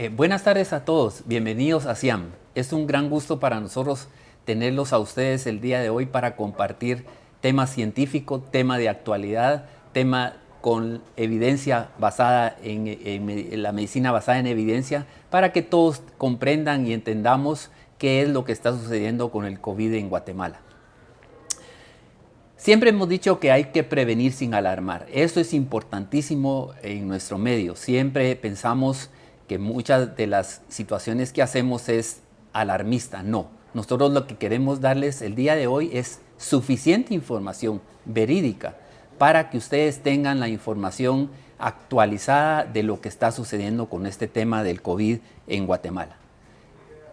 Buenas tardes a todos, bienvenidos a SIAM. Es un gran gusto para nosotros tenerlos a ustedes el día de hoy para compartir tema científico, tema de actualidad, tema con evidencia basada en la medicina basada en evidencia, para que todos comprendan y entendamos qué es lo que está sucediendo con el COVID en Guatemala. Siempre hemos dicho que hay que prevenir sin alarmar. Eso es importantísimo en nuestro medio. Siempre pensamos que muchas de las situaciones que hacemos es alarmista. No. Nosotros lo que queremos darles el día de hoy es suficiente información verídica para que ustedes tengan la información actualizada de lo que está sucediendo con este tema del COVID en Guatemala.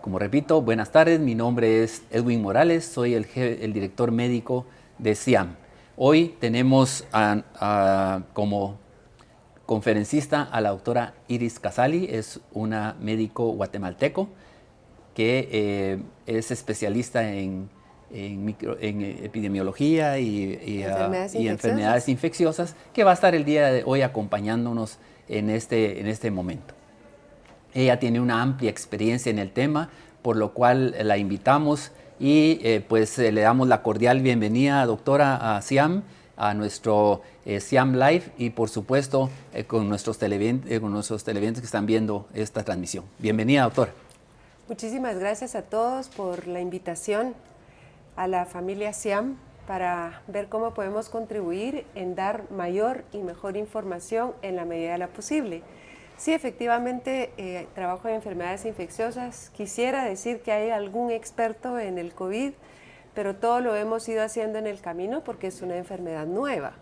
Como repito, buenas tardes. Mi nombre es Edwin Morales. Soy el director médico de SIAM. Hoy tenemos como conferencista a la doctora Iris Casali, es una médico guatemalteco que es especialista en epidemiología y enfermedades infecciosas, que va a estar el día de hoy acompañándonos en este momento. Ella tiene una amplia experiencia en el tema, por lo cual la invitamos y le damos la cordial bienvenida, doctora, a SIAM, a nuestro SIAM Live y por supuesto con nuestros televidentes que están viendo esta transmisión. Bienvenida, doctora. Muchísimas gracias a todos por la invitación a la familia SIAM para ver cómo podemos contribuir en dar mayor y mejor información en la medida de lo posible. Sí, efectivamente, trabajo en enfermedades infecciosas. Quisiera decir que hay algún experto en el COVID, pero todo lo hemos ido haciendo en el camino porque es una enfermedad nueva.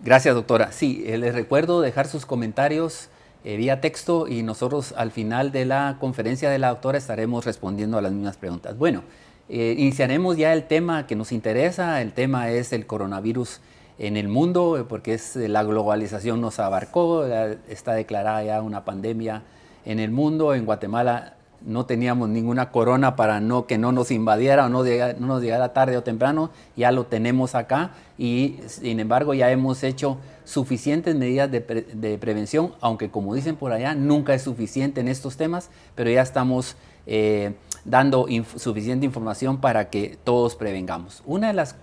Gracias, doctora. Sí, les recuerdo dejar sus comentarios vía texto y nosotros al final de la conferencia de la doctora estaremos respondiendo a las mismas preguntas. Bueno, iniciaremos ya el tema que nos interesa. El tema es el coronavirus en el mundo, porque la globalización nos abarcó, está declarada ya una pandemia en el mundo. En Guatemala no teníamos ninguna corona para que no nos invadiera o no nos llegara tarde o temprano, ya lo tenemos acá y sin embargo ya hemos hecho suficientes medidas de prevención, aunque como dicen por allá, nunca es suficiente en estos temas, pero ya estamos dando suficiente información para que todos prevengamos. Una de las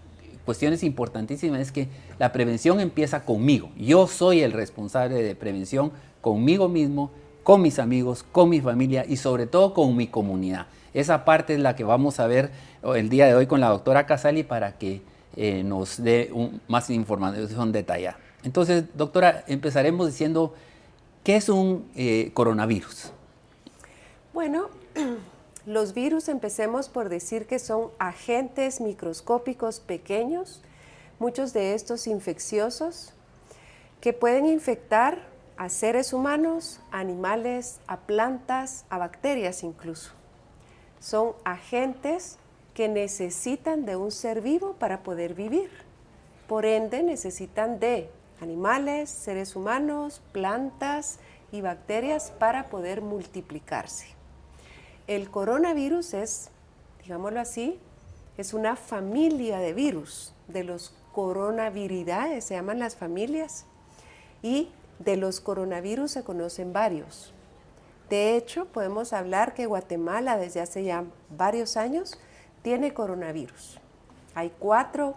cuestiones importantísimas es que la prevención empieza conmigo. Yo soy el responsable de prevención conmigo mismo, con mis amigos, con mi familia y sobre todo con mi comunidad. Esa parte es la que vamos a ver el día de hoy con la doctora Casali para que nos dé más información detallada. Entonces, doctora, empezaremos diciendo, ¿qué es un coronavirus? Bueno, los virus, empecemos por decir que son agentes microscópicos pequeños, muchos de estos infecciosos, que pueden infectar a seres humanos, a animales, a plantas, a bacterias incluso. Son agentes que necesitan de un ser vivo para poder vivir. Por ende, necesitan de animales, seres humanos, plantas y bacterias para poder multiplicarse. El coronavirus es, digámoslo así, es una familia de virus, de los coronaviridae se llaman las familias, y de los coronavirus se conocen varios. De hecho, podemos hablar que Guatemala desde hace ya varios años tiene coronavirus. Hay 4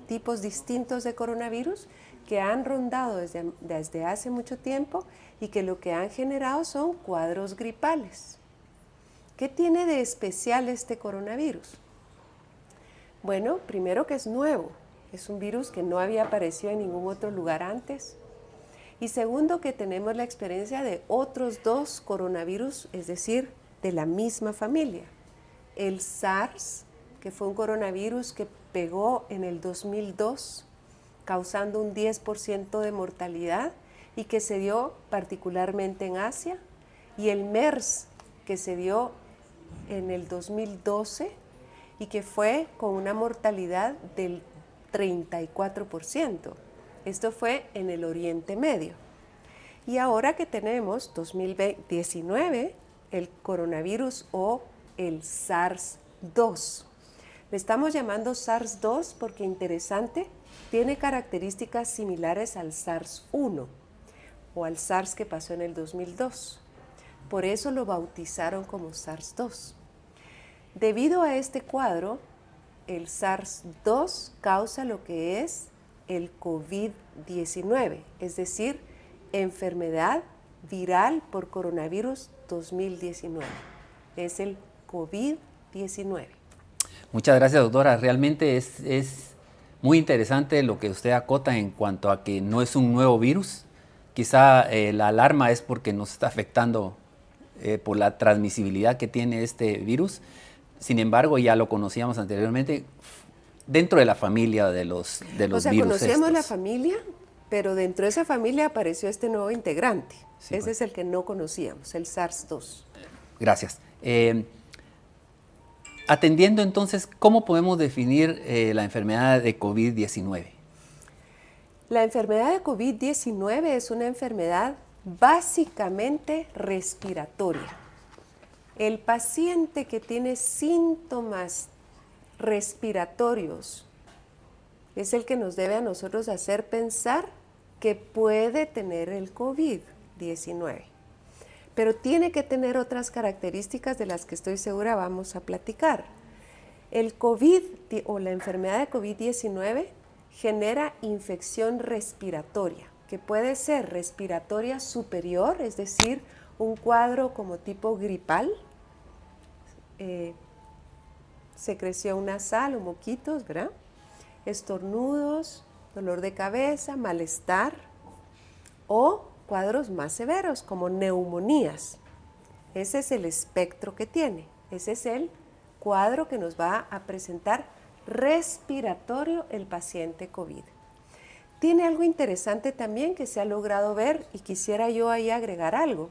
tipos distintos de coronavirus que han rondado desde hace mucho tiempo y que lo que han generado son cuadros gripales. ¿Qué tiene de especial este coronavirus? Bueno, primero que es nuevo, es un virus que no había aparecido en ningún otro lugar antes. Y segundo, que tenemos la experiencia de otros 2 coronavirus, es decir, de la misma familia. El SARS, que fue un coronavirus que pegó en el 2002, causando un 10% de mortalidad y que se dio particularmente en Asia, y el MERS, que se dio en el 2012 y que fue con una mortalidad del 34%. Esto fue en el Oriente Medio. Y ahora que tenemos 2019, el coronavirus o el SARS-2. Le estamos llamando SARS-2 porque, interesante, tiene características similares al SARS-1 o al SARS que pasó en el 2002. Por eso lo bautizaron como SARS-2. Debido a este cuadro, el SARS-2 causa lo que es el COVID-19, es decir, enfermedad viral por coronavirus 2019. Es el COVID-19. Muchas gracias, doctora. Realmente es muy interesante lo que usted acota en cuanto a que no es un nuevo virus. Quizá la alarma es porque nos está afectando por la transmisibilidad que tiene este virus. Sin embargo, ya lo conocíamos anteriormente dentro de la familia de los virus. O sea, conocíamos la familia, pero dentro de esa familia apareció este nuevo integrante. Sí, ese es el que no conocíamos, el SARS-2. Gracias. Atendiendo entonces, ¿cómo podemos definir la enfermedad de COVID-19? La enfermedad de COVID-19 es una enfermedad básicamente respiratoria. El paciente que tiene síntomas respiratorios es el que nos debe a nosotros hacer pensar que puede tener el COVID-19. Pero tiene que tener otras características de las que estoy segura vamos a platicar. El COVID o la enfermedad de COVID-19 genera infección respiratoria, que puede ser respiratoria superior, es decir, un cuadro como tipo gripal, secreción nasal o moquitos, ¿verdad? Estornudos, dolor de cabeza, malestar o cuadros más severos como neumonías. Ese es el espectro que tiene. Ese es el cuadro que nos va a presentar respiratorio el paciente COVID. Tiene algo interesante también que se ha logrado ver y quisiera yo ahí agregar algo.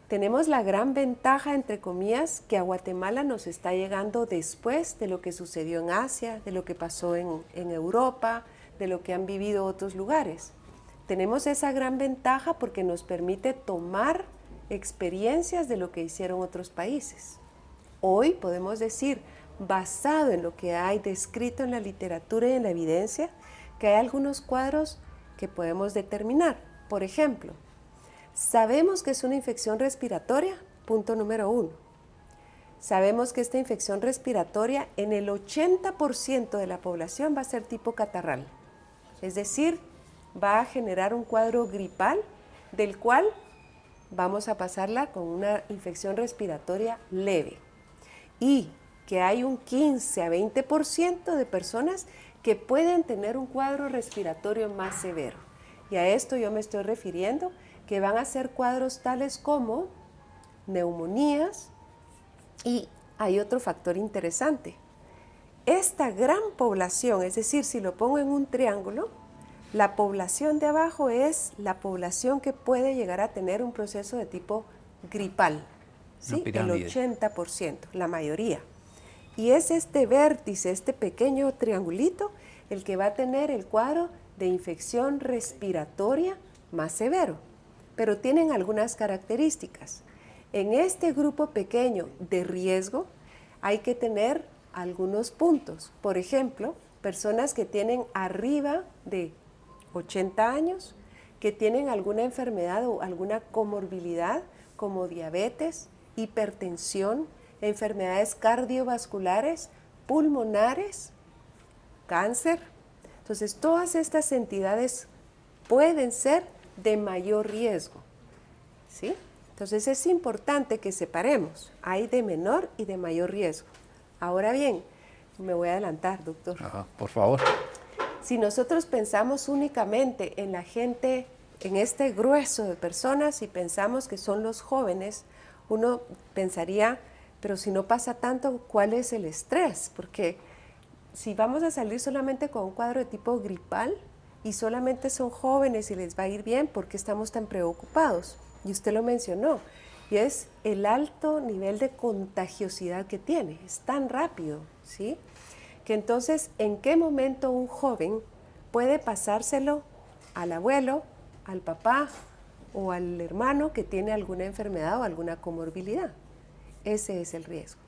Tenemos la gran ventaja, entre comillas, que a Guatemala nos está llegando después de lo que sucedió en Asia, de lo que pasó en Europa, de lo que han vivido otros lugares. Tenemos esa gran ventaja porque nos permite tomar experiencias de lo que hicieron otros países. Hoy podemos decir, basado en lo que hay descrito en la literatura y en la evidencia, que hay algunos cuadros que podemos determinar. Por ejemplo, sabemos que es una infección respiratoria, punto número 1. Sabemos que esta infección respiratoria en el 80% de la población va a ser tipo catarral. Es decir, va a generar un cuadro gripal del cual vamos a pasarla con una infección respiratoria leve. Y que hay un 15 a 20% de personas que pueden tener un cuadro respiratorio más severo. Y a esto yo me estoy refiriendo, que van a ser cuadros tales como neumonías, y hay otro factor interesante. Esta gran población, es decir, si lo pongo en un triángulo, la población de abajo es la población que puede llegar a tener un proceso de tipo gripal, ¿sí? El 80%, la mayoría. Y es este vértice, este pequeño triangulito, el que va a tener el cuadro de infección respiratoria más severo. Pero tienen algunas características. En este grupo pequeño de riesgo hay que tener algunos puntos. Por ejemplo, personas que tienen arriba de 80 años, que tienen alguna enfermedad o alguna comorbilidad como diabetes, hipertensión, enfermedades cardiovasculares, pulmonares, cáncer. Entonces, todas estas entidades pueden ser de mayor riesgo, ¿sí? Entonces, es importante que separemos. Hay de menor y de mayor riesgo. Ahora bien, me voy a adelantar, doctor. Ajá, por favor. Si nosotros pensamos únicamente en la gente, en este grueso de personas y pensamos que son los jóvenes, uno pensaría, pero si no pasa tanto, ¿cuál es el estrés? Porque si vamos a salir solamente con un cuadro de tipo gripal y solamente son jóvenes y les va a ir bien, ¿por qué estamos tan preocupados? Y usted lo mencionó, y es el alto nivel de contagiosidad que tiene, es tan rápido, ¿sí? Que entonces, ¿en qué momento un joven puede pasárselo al abuelo, al papá o al hermano que tiene alguna enfermedad o alguna comorbilidad? Ese es el riesgo.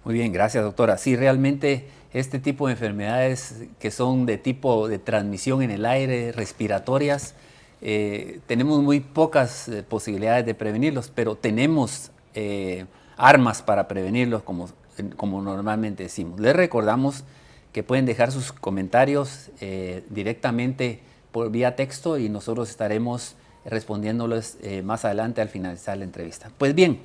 Muy bien, gracias, doctora. Sí, realmente este tipo de enfermedades que son de tipo de transmisión en el aire, respiratorias, tenemos muy pocas posibilidades de prevenirlos, pero tenemos armas para prevenirlos como normalmente decimos. Les recordamos que pueden dejar sus comentarios directamente por vía texto y nosotros estaremos respondiéndoles más adelante al finalizar la entrevista. Pues bien,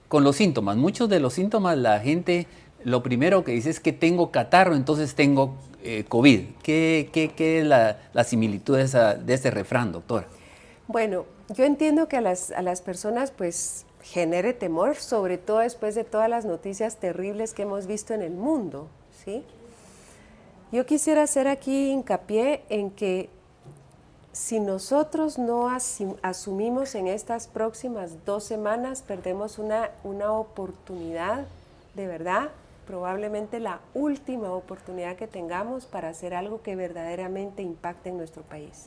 con los síntomas, muchos de los síntomas la gente lo primero que dice es que tengo catarro, entonces tengo COVID. ¿Qué es la similitud de ese refrán, doctora? Bueno, yo entiendo que a las personas pues genere temor, sobre todo después de todas las noticias terribles que hemos visto en el mundo, ¿sí? Yo quisiera hacer aquí hincapié en que si nosotros no asumimos en estas próximas 2 semanas, perdemos una oportunidad, de verdad, probablemente la última oportunidad que tengamos para hacer algo que verdaderamente impacte en nuestro país.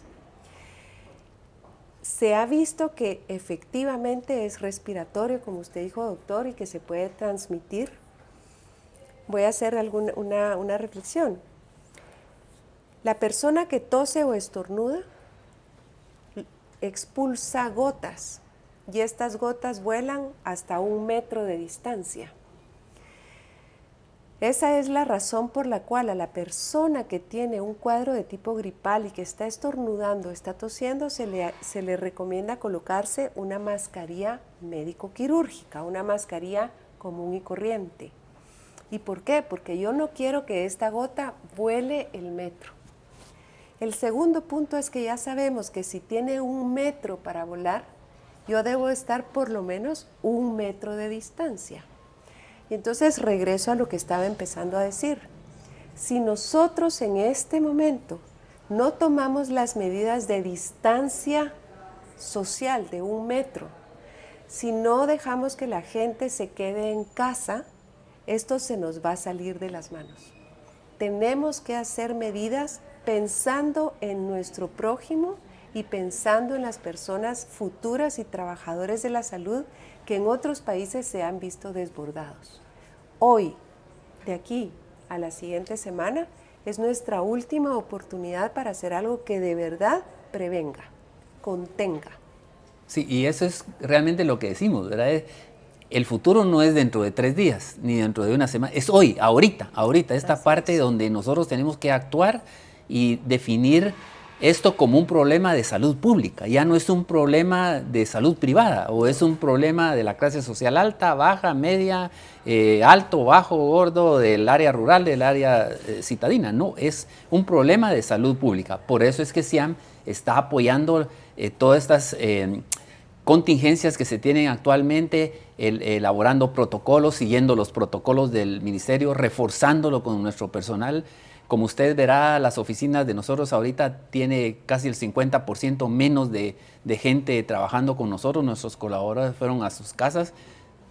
Se ha visto que efectivamente es respiratorio, como usted dijo, doctor, y que se puede transmitir. Voy a hacer una reflexión. La persona que tose o estornuda expulsa gotas y estas gotas vuelan hasta 1 metro de distancia. Esa es la razón por la cual a la persona que tiene un cuadro de tipo gripal y que está estornudando, está tosiendo, se le recomienda colocarse una mascarilla médico-quirúrgica, una mascarilla común y corriente. ¿Y por qué? Porque yo no quiero que esta gota vuele el metro. El segundo punto es que ya sabemos que si tiene 1 metro para volar, yo debo estar por lo menos 1 metro de distancia. Y entonces regreso a lo que estaba empezando a decir. Si nosotros en este momento no tomamos las medidas de distancia social de 1 metro, si no dejamos que la gente se quede en casa, esto se nos va a salir de las manos. Tenemos que hacer medidas pensando en nuestro prójimo y pensando en las personas futuras y trabajadores de la salud que en otros países se han visto desbordados. Hoy, de aquí a la siguiente semana, es nuestra última oportunidad para hacer algo que de verdad prevenga, contenga. Sí, y eso es realmente lo que decimos, ¿verdad? El futuro no es dentro de 3 días, ni dentro de una semana, es hoy, ahorita, esta Así parte es. donde nosotros tenemos que actuar y definir esto como un problema de salud pública. Ya no es un problema de salud privada o es un problema de la clase social alta, baja, media, alto, bajo, gordo, del área rural, del área citadina. No, es un problema de salud pública. Por eso es que SIAM está apoyando todas estas contingencias que se tienen actualmente, elaborando protocolos, siguiendo los protocolos del ministerio, reforzándolo con nuestro personal. Como usted verá, las oficinas de nosotros ahorita tiene casi el 50% menos de gente trabajando con nosotros. Nuestros colaboradores fueron a sus casas,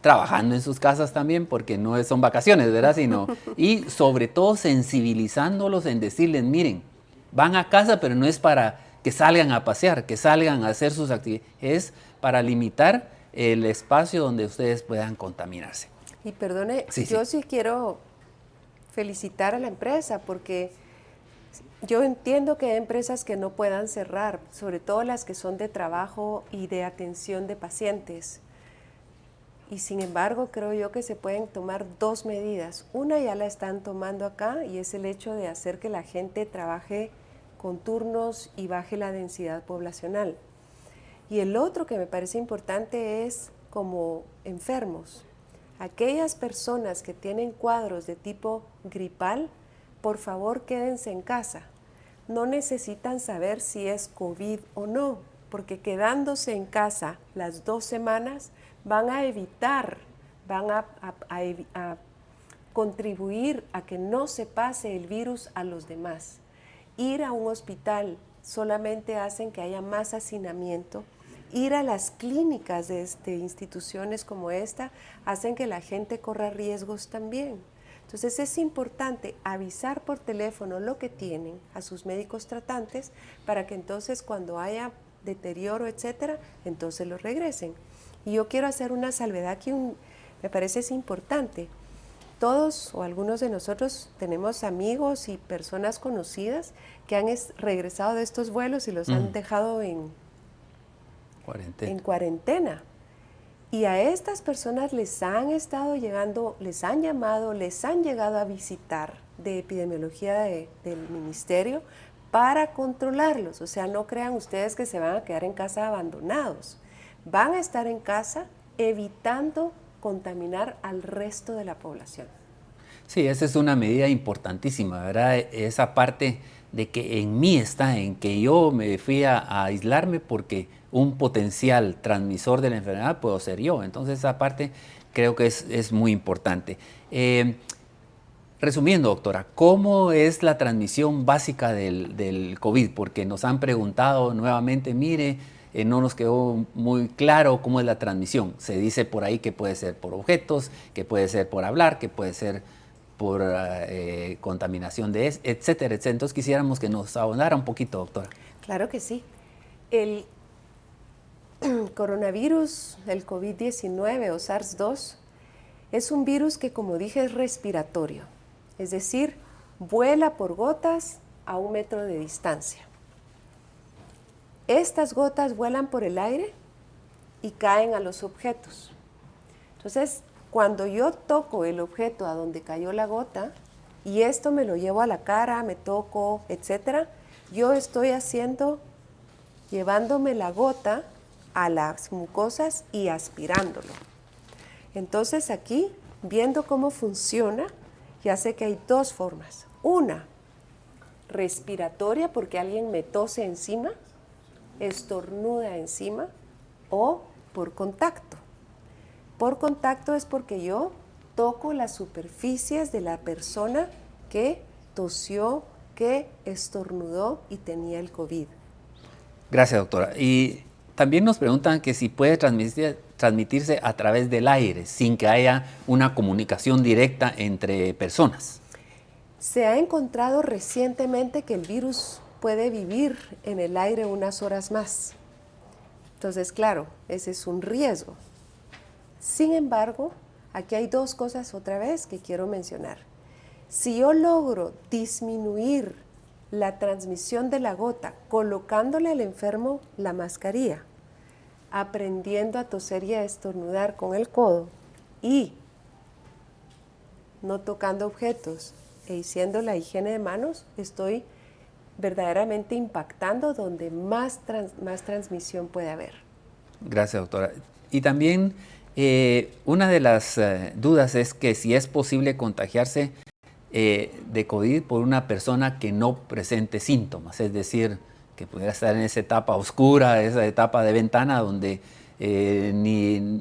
trabajando en sus casas también, porque no son vacaciones, ¿verdad? Y sobre todo sensibilizándolos en decirles, miren, van a casa, pero no es para que salgan a pasear, que salgan a hacer sus actividades, es para limitar el espacio donde ustedes puedan contaminarse. Y perdone, Sí. Yo sí quiero felicitar a la empresa porque yo entiendo que hay empresas que no puedan cerrar, sobre todo las que son de trabajo y de atención de pacientes. Y sin embargo, creo yo que se pueden tomar 2 medidas. Una ya la están tomando acá y es el hecho de hacer que la gente trabaje con turnos y baje la densidad poblacional. Y el otro que me parece importante es como enfermos. Aquellas personas que tienen cuadros de tipo gripal, por favor quédense en casa. No necesitan saber si es COVID o no, porque quedándose en casa las 2 semanas van a evitar, van a contribuir a que no se pase el virus a los demás. Ir a un hospital solamente hacen que haya más hacinamiento. Ir a las clínicas de instituciones como esta hacen que la gente corra riesgos también. Entonces es importante avisar por teléfono lo que tienen a sus médicos tratantes para que entonces cuando haya deterioro, etcétera, entonces los regresen. Y yo quiero hacer una salvedad que me parece es importante. todos o algunos de nosotros tenemos amigos y personas conocidas que han regresado de estos vuelos y los han dejado en cuarentena. Y a estas personas les han estado llegando, les han llamado, les han llegado a visitar de epidemiología del ministerio para controlarlos. O sea, no crean ustedes que se van a quedar en casa abandonados. Van a estar en casa evitando contaminar al resto de la población. Sí, esa es una medida importantísima, ¿verdad? Esa parte de que en mí está, en que yo me fui a aislarme porque un potencial transmisor de la enfermedad puedo ser yo. Entonces esa parte creo que es muy importante. Resumiendo, doctora, ¿cómo es la transmisión básica del COVID? Porque nos han preguntado nuevamente, mire, no nos quedó muy claro cómo es la transmisión. Se dice por ahí que puede ser por objetos, que puede ser por hablar, que puede ser por contaminación de etcétera, etcétera. Entonces quisiéramos que nos abundara un poquito, doctora. Claro que sí. El coronavirus, el COVID-19 o SARS-2, es un virus que, como dije, es respiratorio. Es decir, vuela por gotas a 1 metro de distancia. Estas gotas vuelan por el aire y caen a los objetos. Entonces, cuando yo toco el objeto a donde cayó la gota, y esto me lo llevo a la cara, me toco, etcétera, yo estoy llevándome la gota a las mucosas y aspirándolo. Entonces aquí, viendo cómo funciona, ya sé que hay dos formas. Una, respiratoria, porque alguien me tose encima, estornuda encima, o por contacto. Por contacto es porque yo toco las superficies de la persona que tosió, que estornudó y tenía el COVID. Gracias, doctora. Y también nos preguntan que si puede transmitirse a través del aire, sin que haya una comunicación directa entre personas. Se ha encontrado recientemente que el virus puede vivir en el aire unas horas más. Entonces, claro, ese es un riesgo. Sin embargo, aquí hay dos cosas otra vez que quiero mencionar. Si yo logro disminuir la transmisión de la gota colocándole al enfermo la mascarilla, aprendiendo a toser y a estornudar con el codo y no tocando objetos e haciendo la higiene de manos, estoy verdaderamente impactando donde más transmisión puede haber. Gracias, doctora. Y también una de las dudas es que si es posible contagiarse de COVID por una persona que no presente síntomas, es decir, que pudiera estar en esa etapa oscura, esa etapa de ventana donde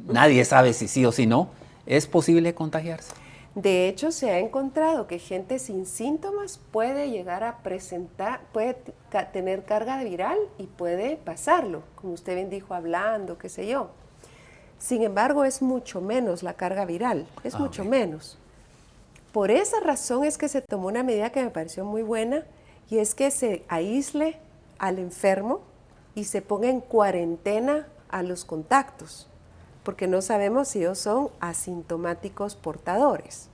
nadie sabe si sí o si no. ¿Es posible contagiarse? De hecho, se ha encontrado que gente sin síntomas puede llegar a presentar, puede tener carga viral y puede pasarlo, como usted bien dijo, hablando, qué sé yo. Sin embargo, es mucho menos la carga viral, es mucho menos. Por esa razón es que se tomó una medida que me pareció muy buena, y es que se aísle al enfermo y se ponga en cuarentena a los contactos, porque no sabemos si ellos son asintomáticos portadores.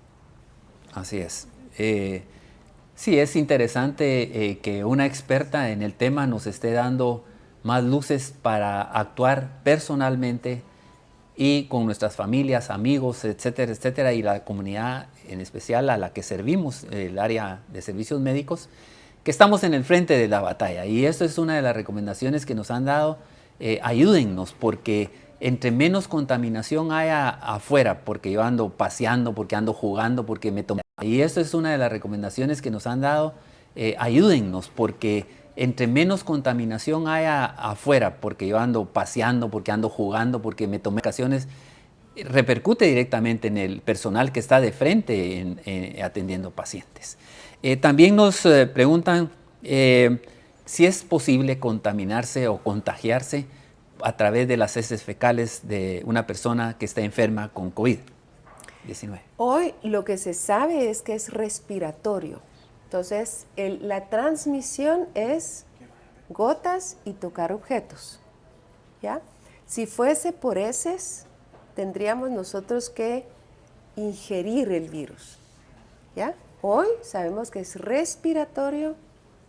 Así es. Sí, es interesante que una experta en el tema nos esté dando más luces para actuar personalmente y con nuestras familias, amigos, etcétera, etcétera, y la comunidad en especial a la que servimos, el área de servicios médicos, que estamos en el frente de la batalla. Y esto es una de las recomendaciones que nos han dado. Ayúdennos, porque entre menos contaminación haya afuera, porque yo ando paseando, porque ando jugando, porque me tomo. Y esto es una de las recomendaciones que nos han dado. Ayúdennos, porque entre menos contaminación haya afuera, porque yo ando paseando, porque ando jugando, porque me tomé vacaciones, repercute directamente en el personal que está de frente atendiendo pacientes. También nos preguntan si es posible contaminarse o contagiarse a través de las heces fecales de una persona que está enferma con COVID-19. Hoy lo que se sabe es que es respiratorio. Entonces, la transmisión es gotas y tocar objetos, ¿ya? Si fuese por heces, tendríamos nosotros que ingerir el virus. ¿Ya? Hoy sabemos que es respiratorio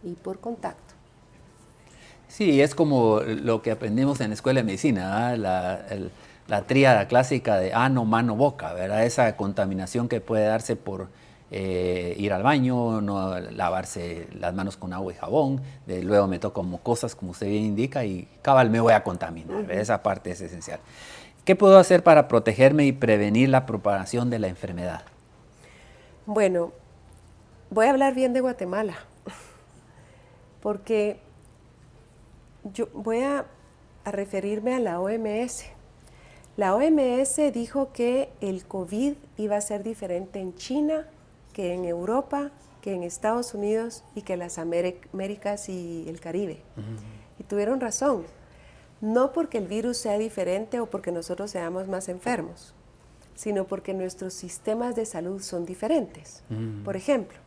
y por contacto. Sí, es como lo que aprendimos en la escuela de medicina, la tríada clásica de ano, mano, boca, ¿verdad? Esa contaminación que puede darse por ir al baño, no lavarse las manos con agua y jabón, luego me toco mucosas, como usted bien indica, y cabal me voy a contaminar, ¿verdad? Esa parte es esencial. ¿Qué puedo hacer para protegerme y prevenir la propagación de la enfermedad? Bueno, voy a hablar bien de Guatemala, porque yo voy a referirme a la OMS. La OMS dijo que el COVID iba a ser diferente en China, que en Europa, que en Estados Unidos y que en las Américas y el Caribe. Y tuvieron razón. No porque el virus sea diferente o porque nosotros seamos más enfermos, sino porque nuestros sistemas de salud son diferentes. Por ejemplo,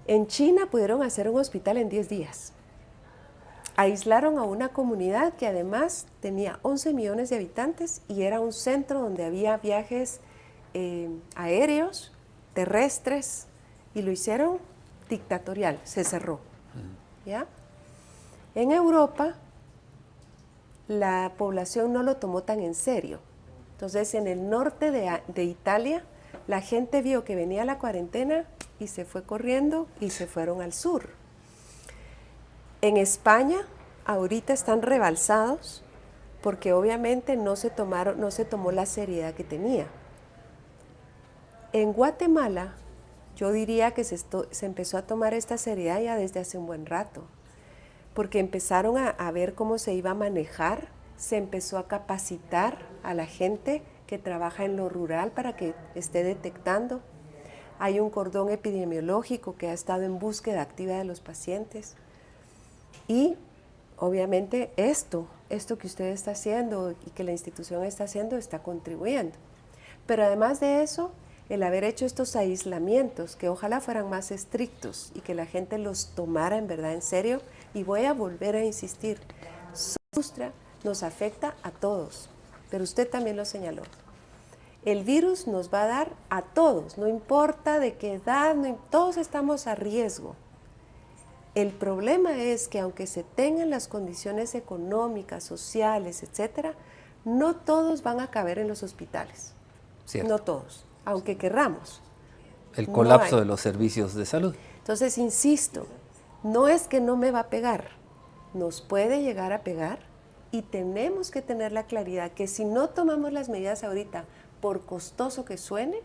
en China pudieron hacer un hospital en 10 días. Aislaron a una comunidad que además tenía 11 millones de habitantes y era un centro donde había viajes aéreos, terrestres, y lo hicieron dictatorial, se cerró. ¿Ya? En Europa, la población no lo tomó tan en serio. Entonces, en el norte de Italia, la gente vio que venía la cuarentena y se fue corriendo y se fueron al sur. En España, ahorita están rebalsados porque obviamente no se tomó la seriedad que tenía. En Guatemala, yo diría que se empezó a tomar esta seriedad ya desde hace un buen rato, porque empezaron a ver cómo se iba a manejar, se empezó a capacitar a la gente que trabaja en lo rural para que esté detectando. Hay un cordón epidemiológico que ha estado en búsqueda activa de los pacientes. Y obviamente esto que usted está haciendo y que la institución está haciendo está contribuyendo. Pero además de eso, el haber hecho estos aislamientos, que ojalá fueran más estrictos y que la gente los tomara en verdad en serio, y voy a volver a insistir, su industria nos afecta a todos, pero usted también lo señaló. El virus nos va a dar a todos, no importa de qué edad, todos estamos a riesgo. El problema es que aunque se tengan las condiciones económicas, sociales, etcétera, no todos van a caber en los hospitales. Cierto. No todos, aunque querramos. El colapso de los servicios de salud. Entonces, insisto, no es que no me va a pegar, nos puede llegar a pegar y tenemos que tener la claridad que si no tomamos las medidas ahorita, por costoso que suene,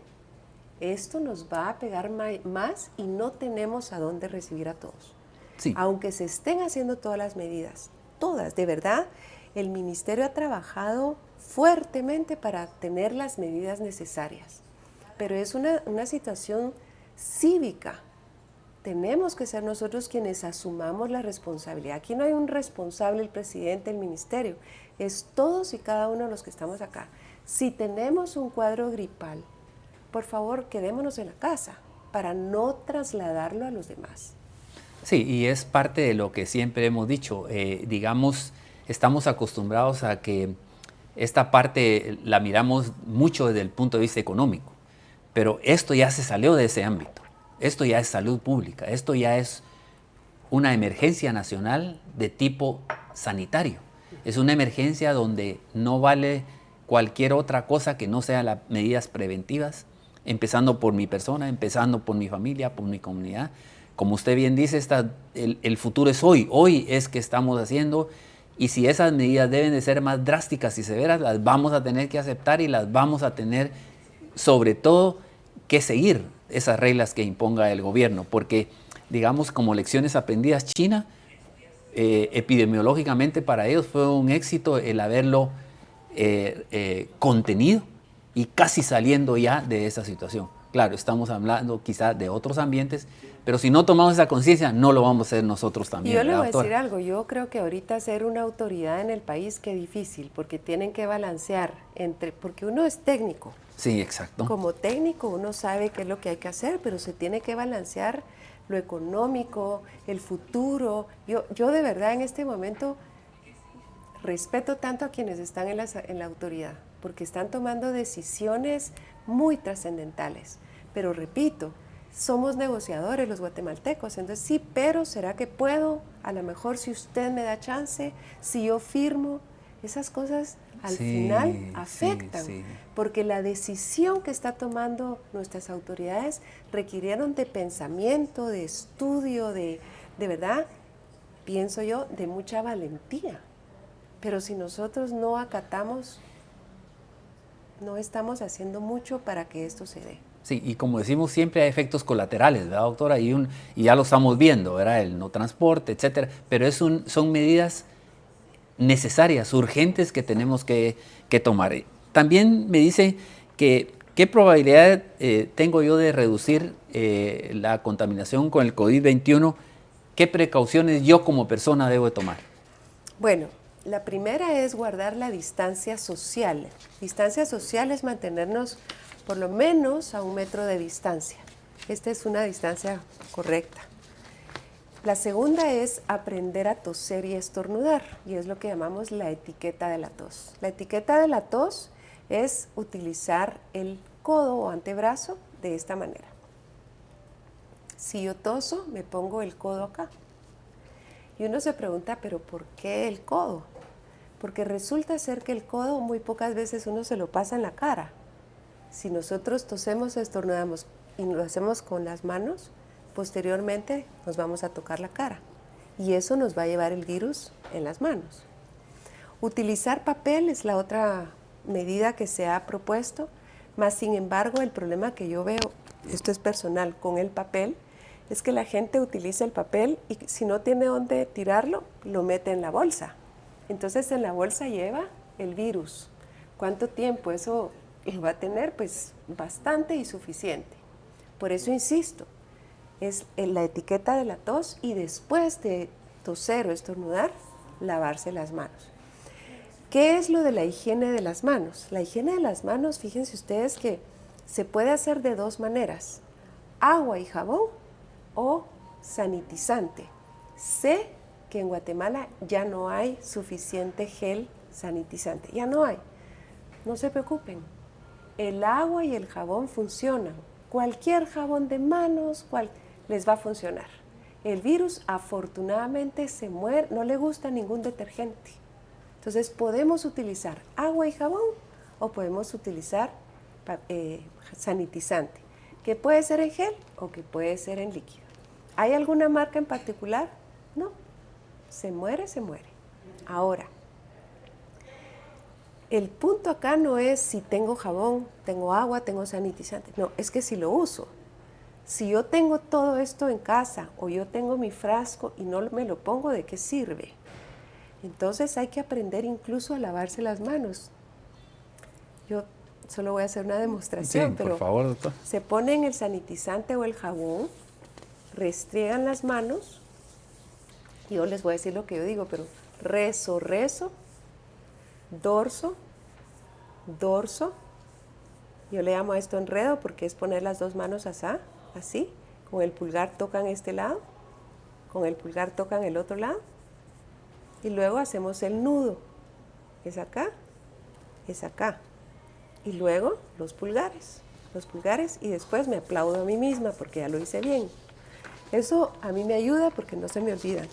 esto nos va a pegar más y no tenemos a dónde recibir a todos. Sí. Aunque se estén haciendo todas las medidas, todas, de verdad, el Ministerio ha trabajado fuertemente para tener las medidas necesarias, pero es una situación cívica. Tenemos que ser nosotros quienes asumamos la responsabilidad. Aquí no hay un responsable, el presidente, el ministerio, es todos y cada uno de los que estamos acá. Si tenemos un cuadro gripal, por favor, quedémonos en la casa para no trasladarlo a los demás. Sí, y es parte de lo que siempre hemos dicho. Digamos, estamos acostumbrados a que esta parte la miramos mucho desde el punto de vista económico, pero esto ya se salió de ese ámbito. Esto ya es salud pública, esto ya es una emergencia nacional de tipo sanitario. Es una emergencia donde no vale cualquier otra cosa que no sean las medidas preventivas, empezando por mi persona, empezando por mi familia, por mi comunidad. Como usted bien dice, el futuro es hoy. Hoy es que estamos haciendo, y si esas medidas deben de ser más drásticas y severas, las vamos a tener que aceptar y las vamos a tener, sobre todo, que seguir esas reglas que imponga el gobierno. Porque, digamos, como lecciones aprendidas, China, epidemiológicamente para ellos fue un éxito el haberlo contenido y casi saliendo ya de esa situación. Claro, estamos hablando quizás de otros ambientes, pero si no tomamos esa conciencia, no lo vamos a hacer nosotros también. Yo le voy a decir algo, yo creo que ahorita ser una autoridad en el país, qué difícil, porque tienen que balancear porque uno es técnico. Sí, exacto. Como técnico uno sabe qué es lo que hay que hacer, pero se tiene que balancear lo económico, el futuro. Yo de verdad en este momento respeto tanto a quienes están en la autoridad, porque están tomando decisiones muy trascendentales. Pero repito, somos negociadores los guatemaltecos, entonces sí, pero ¿será que puedo? A lo mejor si usted me da chance, si yo firmo, esas cosas al final afectan, porque la decisión que está tomando nuestras autoridades requirieron de pensamiento, de estudio, de verdad, pienso yo, de mucha valentía. Pero si nosotros no acatamos, no estamos haciendo mucho para que esto se dé. Sí, y como decimos, siempre hay efectos colaterales, ¿verdad, doctora? Y ya lo estamos viendo, ¿verdad? El no transporte, etcétera. Pero son medidas necesarias, urgentes que tenemos que tomar. También me dice que qué probabilidad tengo yo de reducir la contaminación con el COVID-21, qué precauciones yo como persona debo de tomar. Bueno, la primera es guardar la distancia social. Distancia social es mantenernos por lo menos a 1 metro de distancia. Esta es una distancia correcta. La segunda es aprender a toser y estornudar, y es lo que llamamos la etiqueta de la tos. La etiqueta de la tos es utilizar el codo o antebrazo de esta manera. Si yo toso, me pongo el codo acá. Y uno se pregunta, ¿pero por qué el codo? Porque resulta ser que el codo muy pocas veces uno se lo pasa en la cara. Si nosotros tosemos o estornudamos y lo hacemos con las manos, posteriormente nos vamos a tocar la cara y eso nos va a llevar el virus en las manos. Utilizar papel es la otra medida que se ha propuesto, más sin embargo el problema que yo veo, esto es personal, con el papel, es que la gente utiliza el papel y si no tiene dónde tirarlo, lo mete en la bolsa. Entonces en la bolsa lleva el virus. ¿Cuánto tiempo eso va a tener? Pues bastante y suficiente. Por eso insisto, es la etiqueta de la tos y después de toser o estornudar, lavarse las manos. ¿Qué es lo de la higiene de las manos? La higiene de las manos, fíjense ustedes que se puede hacer de 2 maneras, agua y jabón o sanitizante. Sé que en Guatemala ya no hay suficiente gel sanitizante, ya no hay. No se preocupen, el agua y el jabón funcionan. Cualquier jabón de manos les va a funcionar. El virus afortunadamente se muere, no le gusta ningún detergente. Entonces podemos utilizar agua y jabón o podemos utilizar sanitizante, que puede ser en gel o que puede ser en líquido. ¿Hay alguna marca en particular? No. Se muere, se muere. Ahora, el punto acá no es si tengo jabón, tengo agua, tengo sanitizante. No, es que si lo uso. Si yo tengo todo esto en casa o yo tengo mi frasco y no me lo pongo, ¿de qué sirve? Entonces hay que aprender incluso a lavarse las manos. Yo solo voy a hacer una demostración, sí, pero por favor, doctor. Se ponen el sanitizante o el jabón, restriegan las manos. Yo les voy a decir lo que yo digo, pero rezo, dorso, dorso. Yo le llamo a esto enredo porque es poner las 2 manos así. Con el pulgar tocan este lado, con el pulgar tocan el otro lado. Y luego hacemos el nudo. Es acá. Y luego los pulgares y después me aplaudo a mí misma porque ya lo hice bien. Eso a mí me ayuda porque no se me olvidan.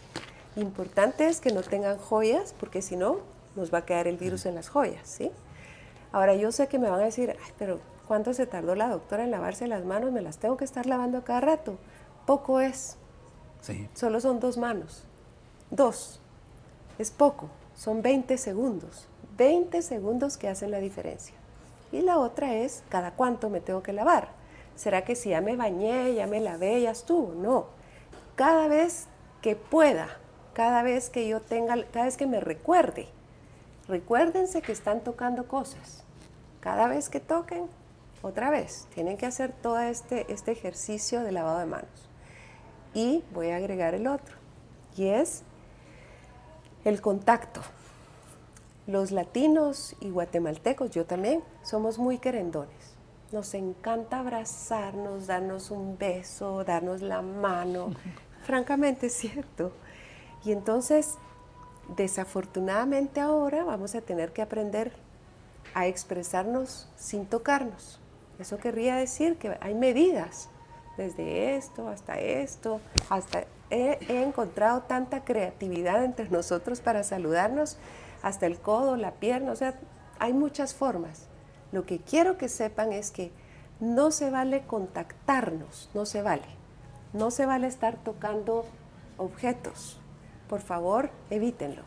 Importante es que no tengan joyas porque si no nos va a quedar el virus en las joyas, ¿sí? Ahora yo sé que me van a decir, ay, pero ¿cuánto se tardó la doctora en lavarse las manos? Me las tengo que estar lavando a cada rato. Poco es. Sí. Solo son 2 manos. 2. Es poco. Son 20 segundos. 20 segundos que hacen la diferencia. Y la otra es, ¿cada cuánto me tengo que lavar? ¿Será que si ya me bañé, ya me lavé, ya estuvo? No. Cada vez que pueda, cada vez que yo tenga, cada vez que me recuerde. Recuérdense que están tocando cosas. Cada vez que toquen, otra vez, tienen que hacer todo este ejercicio de lavado de manos. Y voy a agregar el otro, y es el contacto. Los latinos y guatemaltecos, yo también, somos muy querendones. Nos encanta abrazarnos, darnos un beso, darnos la mano. Francamente es cierto. Y entonces, desafortunadamente ahora vamos a tener que aprender a expresarnos sin tocarnos. Eso querría decir que hay medidas, desde esto, hasta he encontrado tanta creatividad entre nosotros para saludarnos, hasta el codo, la pierna, o sea, hay muchas formas. Lo que quiero que sepan es que no se vale contactarnos, no se vale. No se vale estar tocando objetos. Por favor, evítenlo.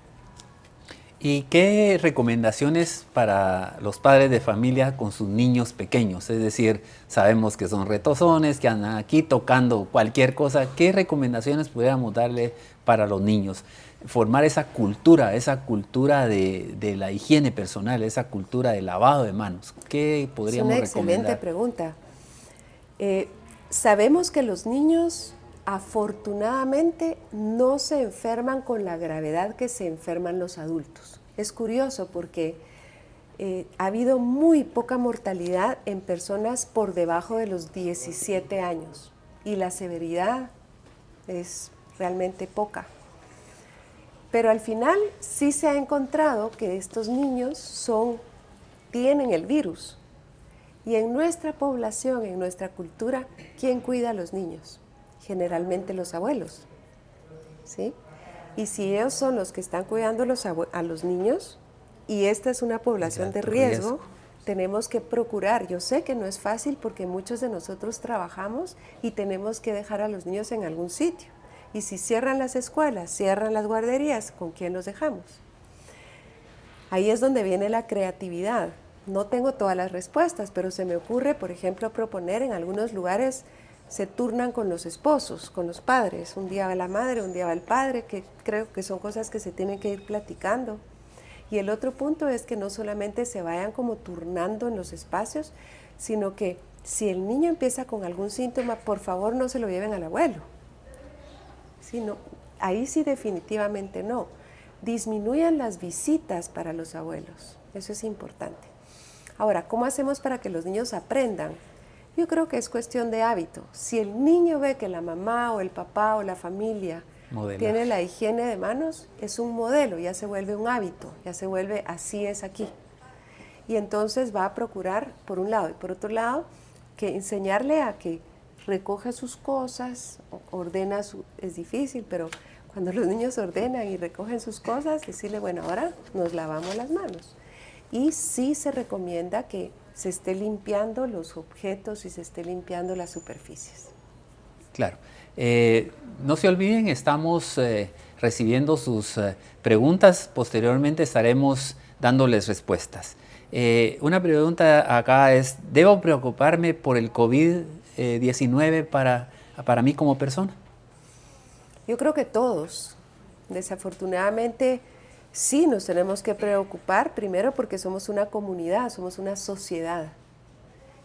¿Y qué recomendaciones para los padres de familia con sus niños pequeños? Es decir, sabemos que son retozones, que andan aquí tocando cualquier cosa. ¿Qué recomendaciones pudiéramos darle para los niños? Formar esa cultura de la higiene personal, esa cultura de lavado de manos. ¿Qué podríamos recomendar? Es una excelente pregunta. Sabemos que los niños afortunadamente no se enferman con la gravedad que se enferman los adultos. Es curioso porque ha habido muy poca mortalidad en personas por debajo de los 17 años y la severidad es realmente poca. Pero al final sí se ha encontrado que estos niños tienen el virus. Y en nuestra población, en nuestra cultura, ¿quién cuida a los niños? Generalmente los abuelos, ¿sí? Y si ellos son los que están cuidando a los niños, y esta es una población de riesgo, tenemos que procurar. Yo sé que no es fácil porque muchos de nosotros trabajamos y tenemos que dejar a los niños en algún sitio. Y si cierran las escuelas, cierran las guarderías, ¿con quién los dejamos? Ahí es donde viene la creatividad. No tengo todas las respuestas, pero se me ocurre, por ejemplo, proponer en algunos lugares se turnan con los esposos, con los padres. Un día va la madre, un día va el padre, que creo que son cosas que se tienen que ir platicando. Y el otro punto es que no solamente se vayan como turnando en los espacios, sino que si el niño empieza con algún síntoma, por favor no se lo lleven al abuelo. ¿Sí? No, ahí sí definitivamente no. Disminuyan las visitas para los abuelos. Eso es importante. Ahora, ¿cómo hacemos para que los niños aprendan? Yo creo que es cuestión de hábito. Si el niño ve que la mamá o el papá o la familia tiene la higiene de manos, es un modelo, ya se vuelve un hábito, ya se vuelve así es aquí. Y entonces va a procurar, por un lado, y por otro lado, que enseñarle a que recoja sus cosas, es difícil, pero cuando los niños ordenan y recogen sus cosas, decirle, bueno, ahora nos lavamos las manos. Y sí se recomienda que se esté limpiando los objetos y se esté limpiando las superficies. Claro. No se olviden, estamos recibiendo sus preguntas. Posteriormente estaremos dándoles respuestas. Una pregunta acá es, ¿debo preocuparme por el COVID-19 para mí como persona? Yo creo que todos. Desafortunadamente, sí nos tenemos que preocupar, primero porque somos una comunidad, somos una sociedad.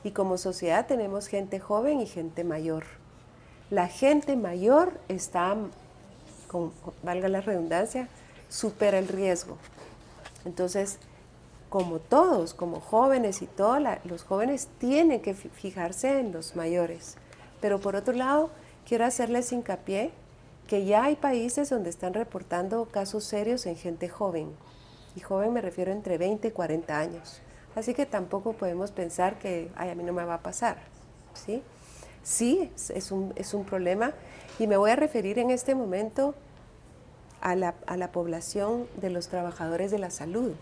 Y como sociedad tenemos gente joven y gente mayor. La gente mayor está, valga la redundancia, supera el riesgo. Entonces, como todos, como jóvenes y todos, los jóvenes tienen que fijarse en los mayores. Pero por otro lado, quiero hacerles hincapié que ya hay países donde están reportando casos serios en gente joven. Y joven me refiero entre 20 y 40 años. Así que tampoco podemos pensar que a mí no me va a pasar, ¿sí? Sí, es un problema y me voy a referir en este momento a la población de los trabajadores de la salud.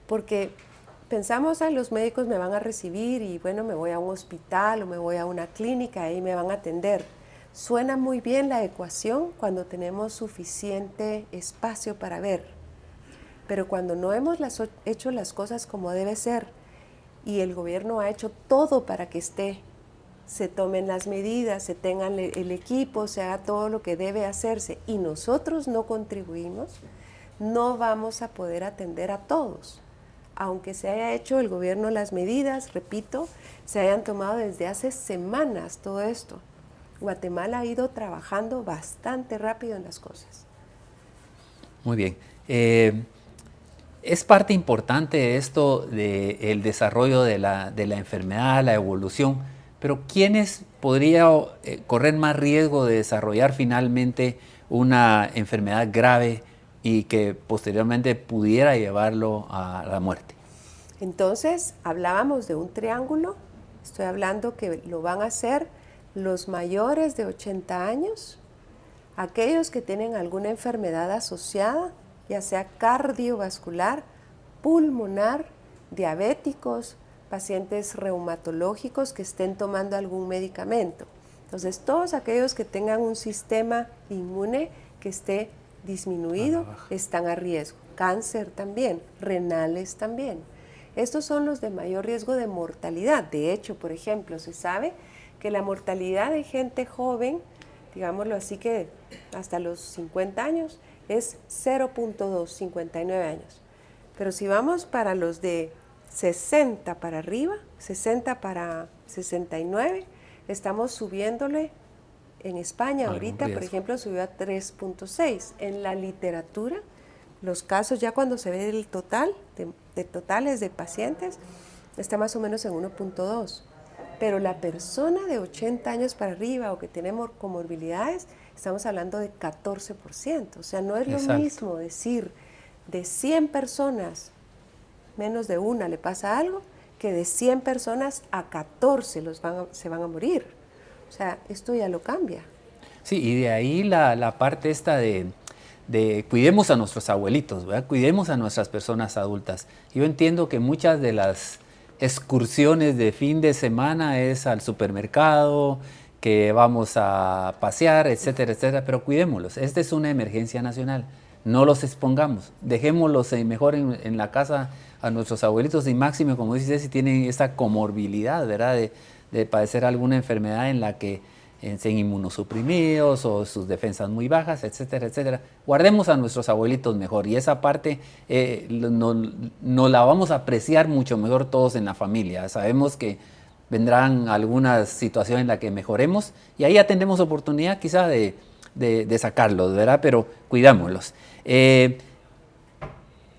Porque pensamos, los médicos me van a recibir y bueno, me voy a un hospital o me voy a una clínica, ahí me van a atender. Suena muy bien la ecuación cuando tenemos suficiente espacio para ver, pero cuando no hemos hecho las cosas como debe ser y el gobierno ha hecho todo para que se tomen las medidas, se tengan el equipo, se haga todo lo que debe hacerse y nosotros no contribuimos, no vamos a poder atender a todos. Aunque se haya hecho el gobierno las medidas, repito, se hayan tomado desde hace semanas todo esto. Guatemala ha ido trabajando bastante rápido en las cosas. Muy bien. Es parte importante esto del desarrollo de la enfermedad, la evolución, pero ¿quiénes podrían correr más riesgo de desarrollar finalmente una enfermedad grave y que posteriormente pudiera llevarlo a la muerte? Entonces, hablábamos de un triángulo, estoy hablando que lo van a hacer los mayores de 80 años, aquellos que tienen alguna enfermedad asociada, ya sea cardiovascular, pulmonar, diabéticos, pacientes reumatológicos que estén tomando algún medicamento. Entonces, todos aquellos que tengan un sistema inmune que esté disminuido están a riesgo. Cáncer también, renales también. Estos son los de mayor riesgo de mortalidad. De hecho, por ejemplo, se sabe que la mortalidad de gente joven, digámoslo así, que hasta los 50 años, es 0.2, 59 años. Pero si vamos para los de 60 para arriba, 60 para 69, estamos subiéndole. En España ahorita, por ejemplo, subió a 3.6. En la literatura, los casos ya cuando se ve el total, de totales de pacientes, está más o menos en 1.2. Pero la persona de 80 años para arriba o que tiene comorbilidades, estamos hablando de 14%. O sea, no es lo mismo decir de 100 personas, menos de una le pasa algo, que de 100 personas a 14 se van a morir. O sea, esto ya lo cambia. Sí, y de ahí la parte esta de cuidemos a nuestros abuelitos, ¿verdad? Cuidemos a nuestras personas adultas. Yo entiendo que muchas de las excursiones de fin de semana es al supermercado, que vamos a pasear, etcétera, etcétera, pero cuidémoslos. Esta es una emergencia nacional. No los expongamos, dejémoslos mejor en la casa a nuestros abuelitos y máximo, como dices, si tienen esa comorbilidad, ¿verdad? De padecer alguna enfermedad en la que sean inmunosuprimidos o sus defensas muy bajas, etcétera, etcétera. Guardemos a nuestros abuelitos mejor y esa parte no la vamos a apreciar mucho mejor todos en la familia. Sabemos que vendrán algunas situaciones en las que mejoremos y ahí ya tendremos oportunidad quizá de sacarlos, ¿verdad? Pero cuidámoslos.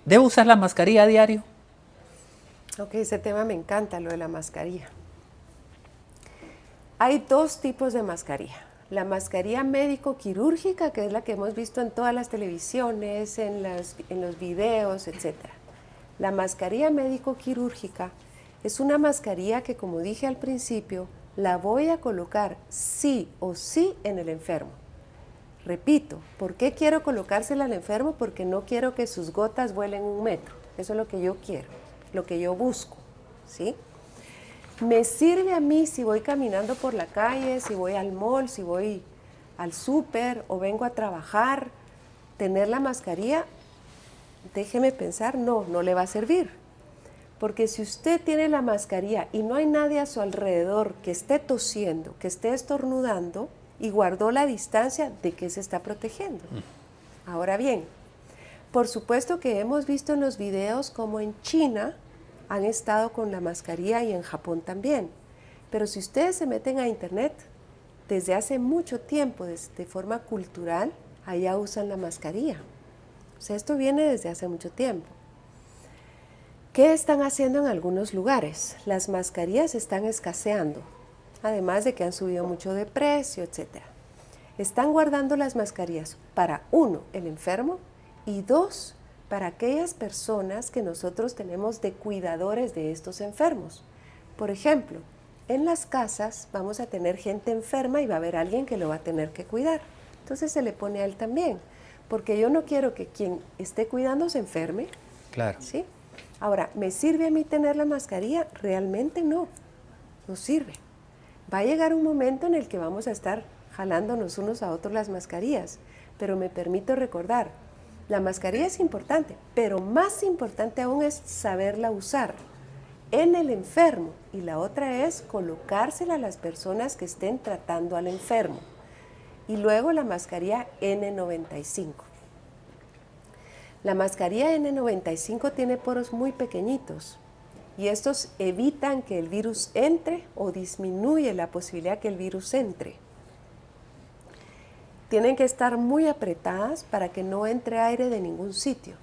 ¿Debo usar la mascarilla a diario? Ok, ese tema me encanta, lo de la mascarilla. Hay dos tipos de mascarilla. La mascarilla médico-quirúrgica, que es la que hemos visto en todas las televisiones, en los videos, etc. La mascarilla médico-quirúrgica es una mascarilla que, como dije al principio, la voy a colocar sí o sí en el enfermo. Repito, ¿por qué quiero colocársela al enfermo? Porque no quiero que sus gotas vuelen 1 metro. Eso es lo que yo quiero, lo que yo busco, ¿sí? Me sirve a mí si voy caminando por la calle, si voy al mall, si voy al súper o vengo a trabajar, tener la mascarilla, déjeme pensar, no le va a servir. Porque si usted tiene la mascarilla y no hay nadie a su alrededor que esté tosiendo, que esté estornudando y guardó la distancia, ¿de qué se está protegiendo? Ahora bien, por supuesto que hemos visto en los videos como en China han estado con la mascarilla y en Japón también. Pero si ustedes se meten a internet, desde hace mucho tiempo, de forma cultural, allá usan la mascarilla. O sea, esto viene desde hace mucho tiempo. ¿Qué están haciendo en algunos lugares? Las mascarillas están escaseando, además de que han subido mucho de precio, etc. Están guardando las mascarillas para, 1, el enfermo, y 2, para aquellas personas que nosotros tenemos de cuidadores de estos enfermos. Por ejemplo, en las casas vamos a tener gente enferma y va a haber alguien que lo va a tener que cuidar. Entonces se le pone a él también, porque yo no quiero que quien esté cuidando se enferme. Claro. ¿Sí? Ahora, ¿me sirve a mí tener la mascarilla? Realmente no sirve. Va a llegar un momento en el que vamos a estar jalándonos unos a otros las mascarillas, pero me permito recordar, la mascarilla es importante, pero más importante aún es saberla usar en el enfermo, y la otra es colocársela a las personas que estén tratando al enfermo. Y luego la mascarilla N95. La mascarilla N95 tiene poros muy pequeñitos y estos evitan que el virus entre o disminuye la posibilidad que el virus entre. Tienen que estar muy apretadas para que no entre aire de ningún sitio.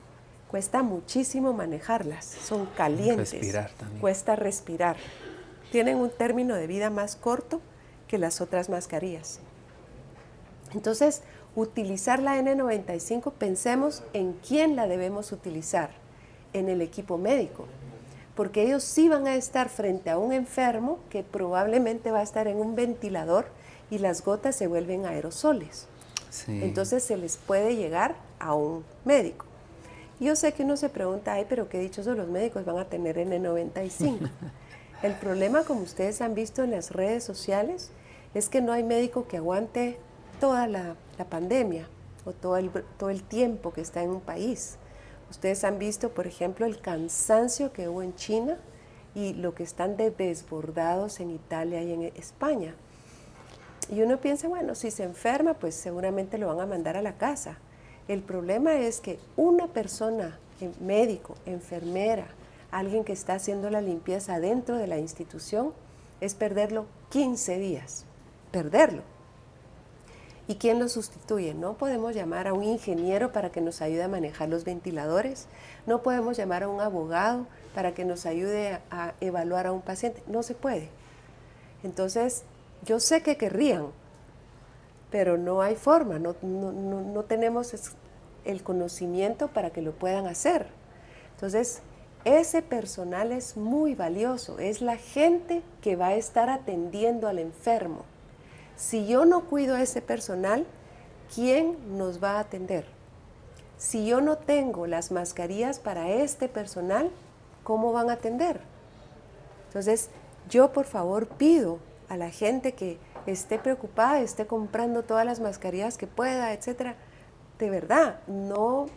Cuesta muchísimo manejarlas, son calientes, respirar también. Cuesta respirar. Tienen un término de vida más corto que las otras mascarillas. Entonces, utilizar la N95, pensemos en quién la debemos utilizar, en el equipo médico. porque ellos sí van a estar frente a un enfermo que probablemente va a estar en un ventilador y las gotas se vuelven aerosoles. Sí. Entonces se les puede llegar a un médico. Yo sé que uno se pregunta, ay, pero qué dichosos los médicos van a tener N95. El problema, como ustedes han visto en las redes sociales, es que no hay médico que aguante toda la pandemia o todo el tiempo que está en un país. Ustedes han visto, por ejemplo, el cansancio que hubo en China y lo que están desbordados en Italia y en España. Y uno piensa, bueno, si se enferma, pues seguramente lo van a mandar a la casa. El problema es que una persona, médico, enfermera, alguien que está haciendo la limpieza dentro de la institución, es perderlo 15 días. Perderlo. ¿Y quién lo sustituye? No podemos llamar a un ingeniero para que nos ayude a manejar los ventiladores. No podemos llamar a un abogado para que nos ayude a evaluar a un paciente. No se puede. Entonces, yo sé que querrían, pero no hay forma, no tenemos el conocimiento para que lo puedan hacer. Entonces, ese personal es muy valioso, es la gente que va a estar atendiendo al enfermo. Si yo no cuido a ese personal, ¿quién nos va a atender? Si yo no tengo las mascarillas para este personal, ¿cómo van a atender? Entonces, yo por favor pido a la gente que esté preocupada, esté comprando todas las mascarillas que pueda, etcétera. De verdad, no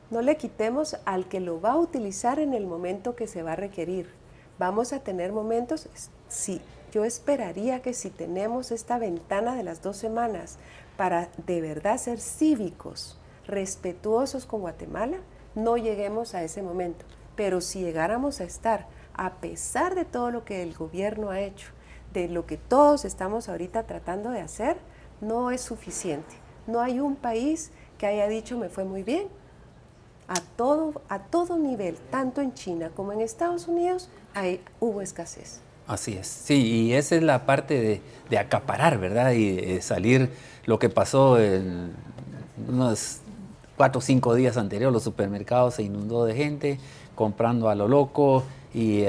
le quitemos al que lo va a utilizar en el momento que se va a requerir. Vamos a tener momentos, sí, yo esperaría que si tenemos esta ventana de las 2 semanas para de verdad ser cívicos, respetuosos con Guatemala, no lleguemos a ese momento. Pero si llegáramos a estar, a pesar de todo lo que el gobierno ha hecho, de lo que todos estamos ahorita tratando de hacer, no es suficiente. No hay un país que haya dicho me fue muy bien. A todo nivel, tanto en China como en Estados Unidos, hubo escasez. Así es, sí, y esa es la parte de acaparar, ¿verdad? Y salir, lo que pasó en unos 4 o 5 días anteriores, los supermercados se inundó de gente comprando a lo loco y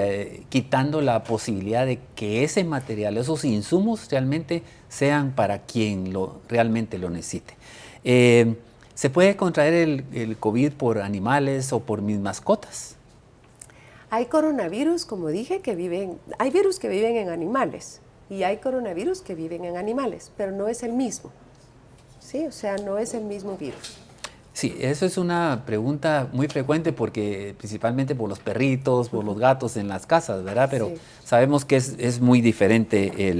quitando la posibilidad de que ese material, esos insumos realmente sean para quien realmente lo necesite. ¿Se puede contraer el COVID por animales o por mis mascotas? Hay coronavirus, como dije, hay virus que viven en animales y hay coronavirus que viven en animales, pero no es el mismo. ¿Sí? O sea, no es el mismo virus. Sí, eso es una pregunta muy frecuente porque principalmente por los perritos, por los gatos en las casas, ¿verdad? Pero sí, sabemos que es muy diferente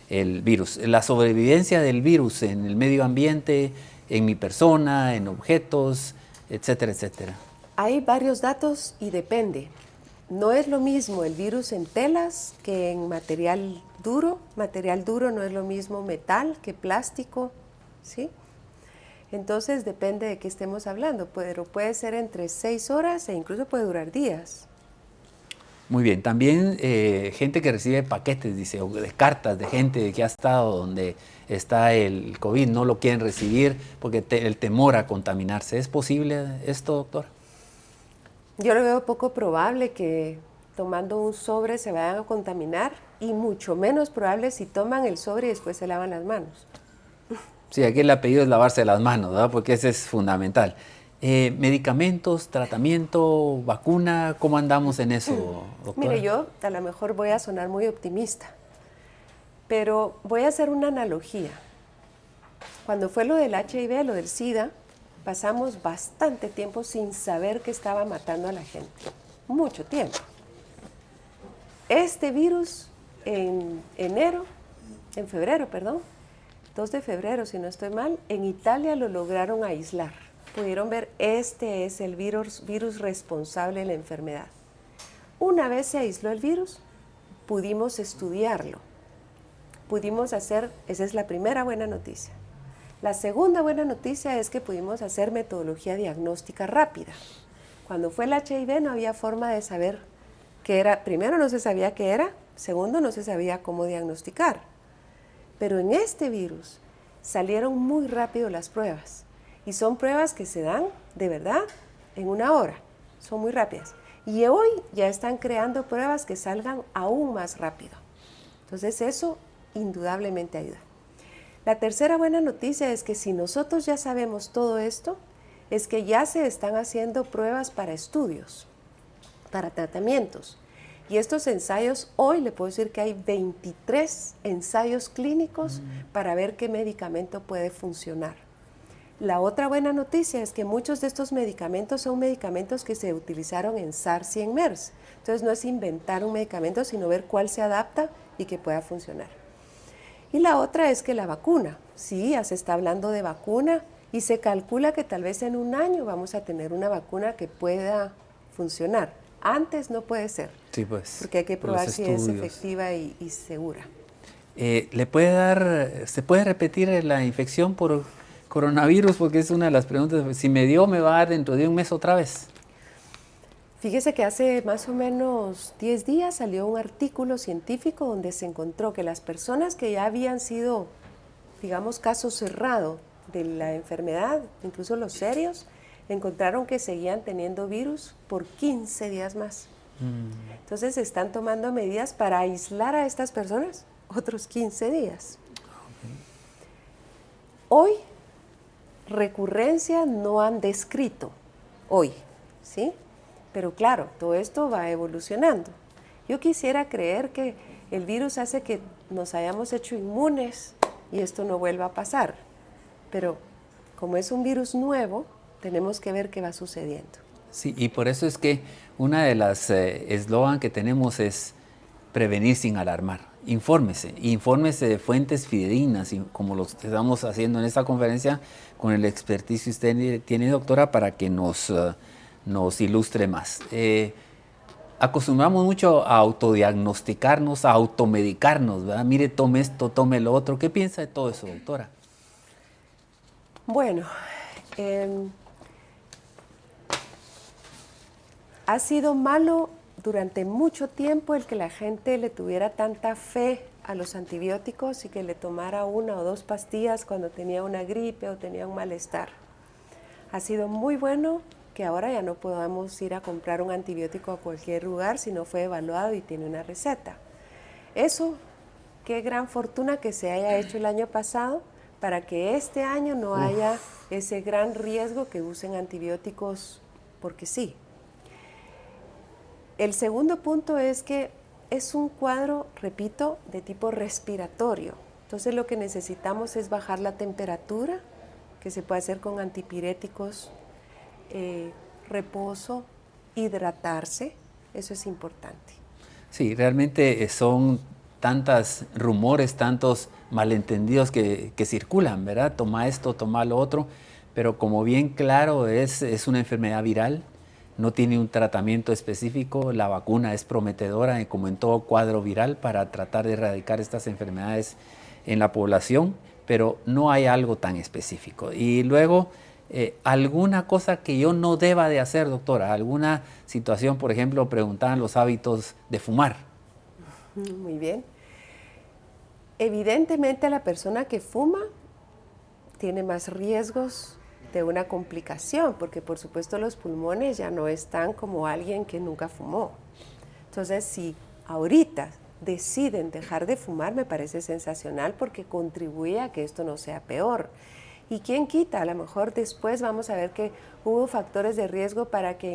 el virus. La sobrevivencia del virus en el medio ambiente, en mi persona, en objetos, etcétera, etcétera. Hay varios datos y depende. No es lo mismo el virus en telas que en material duro. Material duro no es lo mismo metal que plástico, ¿sí? Entonces depende de qué estemos hablando, pero puede ser entre 6 horas e incluso puede durar días. Muy bien, también gente que recibe paquetes, dice, o de cartas de gente que ha estado donde está el COVID, no lo quieren recibir porque el temor a contaminarse. ¿Es posible esto, doctora? Yo lo veo poco probable que tomando un sobre se vayan a contaminar y mucho menos probable si toman el sobre y después se lavan las manos. Sí, aquí el apellido es lavarse las manos, ¿verdad? Porque ese es fundamental. ¿Medicamentos, tratamiento, vacuna? ¿Cómo andamos en eso, doctora? Mire, yo a lo mejor voy a sonar muy optimista, pero voy a hacer una analogía. Cuando fue lo del HIV, lo del SIDA, pasamos bastante tiempo sin saber que estaba matando a la gente. Mucho tiempo. Este virus en febrero, 2 de febrero, si no estoy mal, en Italia lo lograron aislar. Pudieron ver, este es el virus responsable de la enfermedad. Una vez se aisló el virus, pudimos estudiarlo. Pudimos hacer, esa es la primera buena noticia. La segunda buena noticia es que pudimos hacer metodología diagnóstica rápida. Cuando fue el HIV no había forma de saber qué era. Primero no se sabía qué era, segundo no se sabía cómo diagnosticar. Pero en este virus salieron muy rápido las pruebas y son pruebas que se dan de verdad en 1 hora, son muy rápidas. Y hoy ya están creando pruebas que salgan aún más rápido. Entonces eso indudablemente ayuda. La tercera buena noticia es que si nosotros ya sabemos todo esto, es que ya se están haciendo pruebas para estudios, para tratamientos. Y estos ensayos, hoy le puedo decir que hay 23 ensayos clínicos para ver qué medicamento puede funcionar. La otra buena noticia es que muchos de estos medicamentos son medicamentos que se utilizaron en SARS y en MERS. Entonces no es inventar un medicamento, sino ver cuál se adapta y que pueda funcionar. Y la otra es que la vacuna, sí, ya se está hablando de vacuna y se calcula que tal vez en un año vamos a tener una vacuna que pueda funcionar. Antes no puede ser, Sí, pues, porque hay que probar si es efectiva y segura. ¿Se puede repetir la infección por coronavirus? Porque es una de las preguntas. Si me dio, ¿me va a dar dentro de un mes otra vez? Fíjese que hace más o menos 10 días salió un artículo científico donde se encontró que las personas que ya habían sido, digamos, caso cerrado de la enfermedad, incluso los serios, encontraron que seguían teniendo virus por 15 días más. Entonces se están tomando medidas para aislar a estas personas otros 15 días. Hoy, recurrencia no han descrito, hoy, ¿sí? Pero claro, todo esto va evolucionando. Yo quisiera creer que el virus hace que nos hayamos hecho inmunes y esto no vuelva a pasar. Pero como es un virus nuevo, tenemos que ver qué va sucediendo. Sí, y por eso es que una de las eslogan que tenemos es prevenir sin alarmar. Infórmese de fuentes fidedignas, y como lo estamos haciendo en esta conferencia con el expertise que usted tiene, doctora, para que nos ilustre más. Acostumbramos mucho a autodiagnosticarnos, a automedicarnos, ¿verdad? Mire, tome esto, tome lo otro. ¿Qué piensa de todo eso, doctora? Bueno, ha sido malo durante mucho tiempo el que la gente le tuviera tanta fe a los antibióticos y que le tomara 1 o 2 pastillas cuando tenía una gripe o tenía un malestar. Ha sido muy bueno que ahora ya no podamos ir a comprar un antibiótico a cualquier lugar si no fue evaluado y tiene una receta. Eso, qué gran fortuna que se haya hecho el año pasado para que este año no haya ese gran riesgo que usen antibióticos porque sí. El segundo punto es que es un cuadro, repito, de tipo respiratorio. Entonces lo que necesitamos es bajar la temperatura, que se puede hacer con antipiréticos, reposo, hidratarse, eso es importante. Sí, realmente son tantos rumores, tantos malentendidos que circulan, ¿verdad? Toma esto, toma lo otro, pero como bien claro es una enfermedad viral, no tiene un tratamiento específico, la vacuna es prometedora, como en todo cuadro viral, para tratar de erradicar estas enfermedades en la población, pero no hay algo tan específico. Y luego, alguna cosa que yo no deba de hacer, doctora, alguna situación, por ejemplo, preguntaban los hábitos de fumar. Muy bien. Evidentemente la persona que fuma tiene más riesgos de una complicación, porque por supuesto los pulmones ya no están como alguien que nunca fumó. Entonces, si ahorita deciden dejar de fumar, me parece sensacional porque contribuye a que esto no sea peor. ¿Y quién quita? A lo mejor después vamos a ver que hubo factores de riesgo para que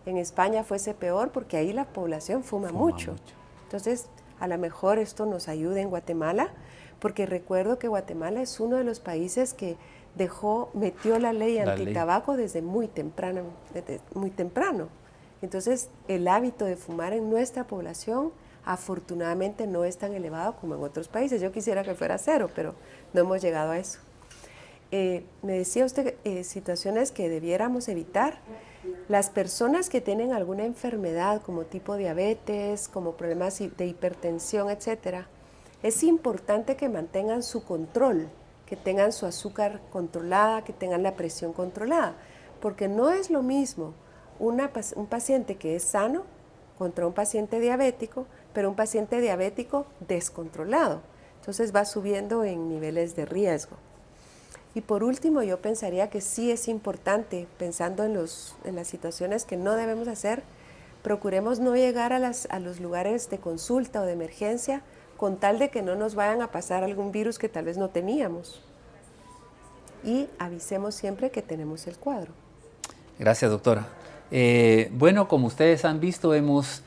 en España fuese peor, porque ahí la población fuma mucho. Entonces, a lo mejor esto nos ayude en Guatemala, porque recuerdo que Guatemala es uno de los países que metió la ley antitabaco desde muy temprano. Entonces, el hábito de fumar en nuestra población afortunadamente no es tan elevado como en otros países. Yo quisiera que fuera 0, pero no hemos llegado a eso. Me decía usted situaciones que debiéramos evitar. Las personas que tienen alguna enfermedad como tipo diabetes, como problemas de hipertensión, etcétera, es importante que mantengan su control, que tengan su azúcar controlada, que tengan la presión controlada, porque no es lo mismo un paciente que es sano contra un paciente diabético, pero un paciente diabético descontrolado. Entonces va subiendo en niveles de riesgo. Y por último, yo pensaría que sí es importante, pensando en las situaciones que no debemos hacer, procuremos no llegar a los lugares de consulta o de emergencia con tal de que no nos vayan a pasar algún virus que tal vez no teníamos. Y avisemos siempre que tenemos el cuadro. Gracias, doctora. Bueno, como ustedes han visto, hemos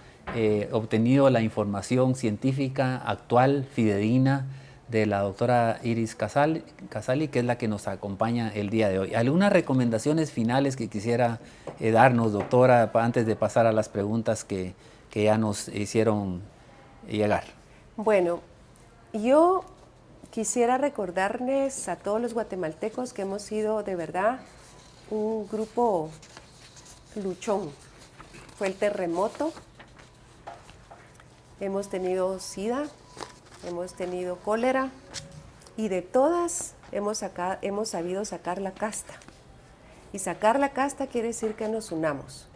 obtenido la información científica actual, fidedigna, de la doctora Iris Casali, que es la que nos acompaña el día de hoy. ¿Algunas recomendaciones finales que quisiera darnos, doctora, antes de pasar a las preguntas que ya nos hicieron llegar? Bueno, yo quisiera recordarles a todos los guatemaltecos que hemos sido de verdad un grupo luchón. Fue el terremoto, hemos tenido SIDA, hemos tenido cólera y de todas hemos sabido sacar la casta. Y sacar la casta quiere decir que nos unamos.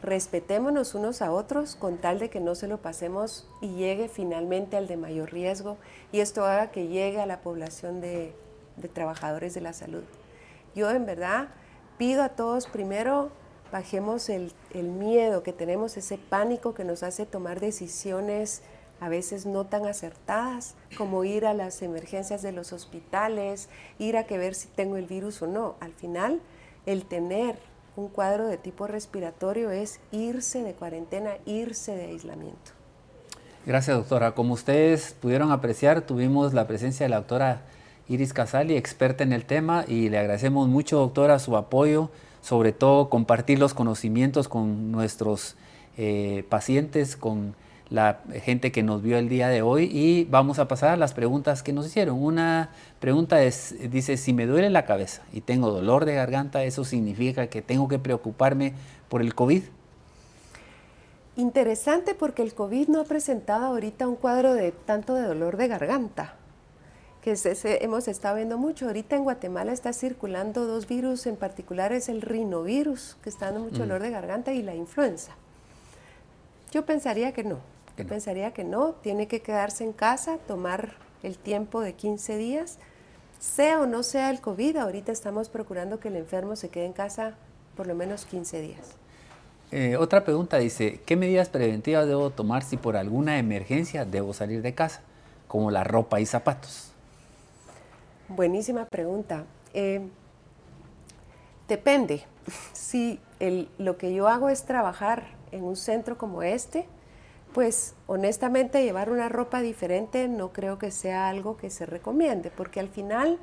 Respetémonos unos a otros con tal de que no se lo pasemos y llegue finalmente al de mayor riesgo y esto haga que llegue a la población de trabajadores de la salud. Yo en verdad pido a todos primero bajemos el miedo que tenemos, ese pánico que nos hace tomar decisiones a veces no tan acertadas, como ir a las emergencias de los hospitales, ir a ver si tengo el virus o no. Al final, el tener un cuadro de tipo respiratorio es irse de cuarentena, irse de aislamiento. Gracias, doctora. Como ustedes pudieron apreciar, tuvimos la presencia de la doctora Iris Casali, experta en el tema, y le agradecemos mucho, doctora, su apoyo, sobre todo compartir los conocimientos con nuestros pacientes, con la gente que nos vio el día de hoy, y vamos a pasar a las preguntas que nos hicieron. Una pregunta dice, si me duele la cabeza y tengo dolor de garganta, ¿eso significa que tengo que preocuparme por el COVID? Interesante, porque el COVID no ha presentado ahorita un cuadro de tanto de dolor de garganta, que hemos estado viendo mucho. Ahorita en Guatemala está circulando dos virus, en particular es el rinovirus, que está dando mucho dolor de garganta, y la influenza. Yo pensaría que no. Yo pensaría que no, tiene que quedarse en casa, tomar el tiempo de 15 días, sea o no sea el COVID. Ahorita estamos procurando que el enfermo se quede en casa por lo menos 15 días. Otra pregunta dice, ¿qué medidas preventivas debo tomar si por alguna emergencia debo salir de casa, como la ropa y zapatos? Buenísima pregunta. Depende. Si lo que yo hago es trabajar en un centro como este, pues honestamente llevar una ropa diferente no creo que sea algo que se recomiende, porque al final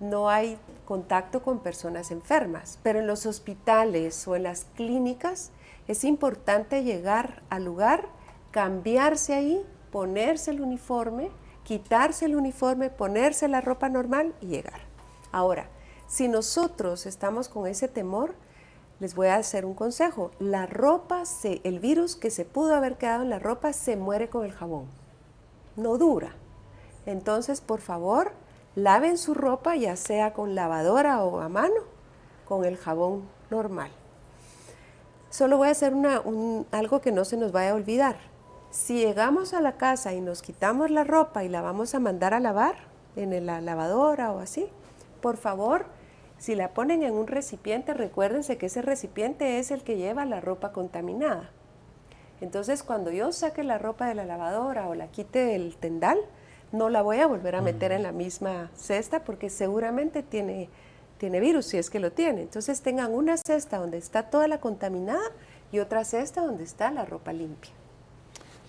no hay contacto con personas enfermas. Pero en los hospitales o en las clínicas es importante llegar al lugar, cambiarse ahí, ponerse el uniforme, quitarse el uniforme, ponerse la ropa normal y llegar. Ahora, si nosotros estamos con ese temor, les voy a hacer un consejo. La ropa, el virus que se pudo haber quedado en la ropa se muere con el jabón. No dura. Entonces, por favor, laven su ropa, ya sea con lavadora o a mano, con el jabón normal. Solo voy a hacer algo que no se nos vaya a olvidar. Si llegamos a la casa y nos quitamos la ropa y la vamos a mandar a lavar en la lavadora o así, por favor, si la ponen en un recipiente, recuérdense que ese recipiente es el que lleva la ropa contaminada. Entonces, cuando yo saque la ropa de la lavadora o la quite del tendal, no la voy a volver a meter en la misma cesta porque seguramente tiene virus, si es que lo tiene. Entonces, tengan una cesta donde está toda la contaminada y otra cesta donde está la ropa limpia.